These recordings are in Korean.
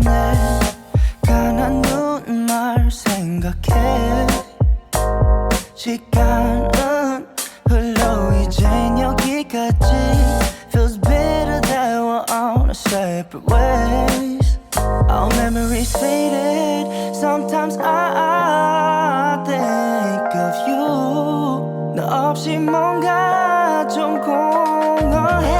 내 가난 눈말 생각해. 시간은 흘러 이젠 여기까지. Feels better that we're on a separate ways. Our memories faded. Sometimes I think of you. 너 없이 뭔가 좀 공허해.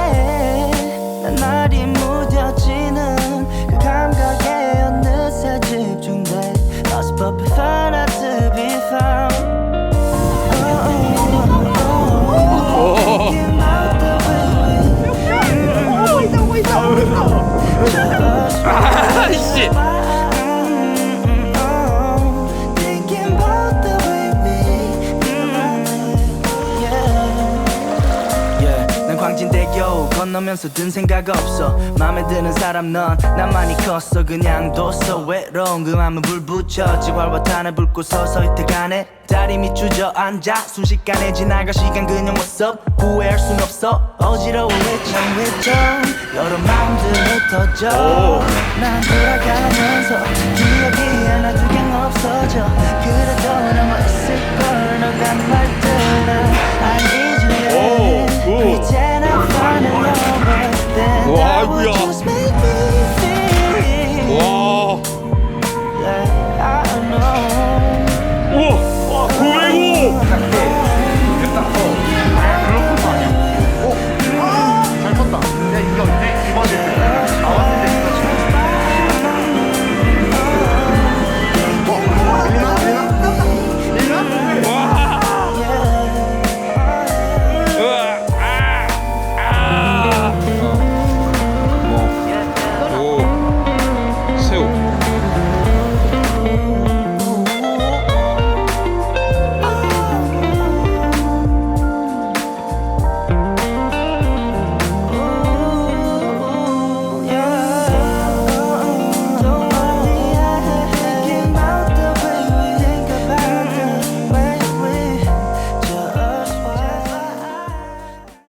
난 날이 무뎌지는 그 감각에 어느새 집중돼. Lost but found out to be found. 아이씨. 광진대교 건너면서 든 생각 없어. 맘에 드는 사람 넌 나만이 컸어. 그냥 뒀어. 외로운 그 맘은 불 붙여. 지활화탄을 붉고 서서히 태가네. 다리 밑 주저앉아 순식간에 지나가 시간 그냥 what's up. 후회할 순 없어. 어지러워 외쳐 여러 마음들이 터져. 난 돌아가면서 기억이 하나 두 개 없어져. 그래도 남아있을걸 너란 말들은 아니지. 이제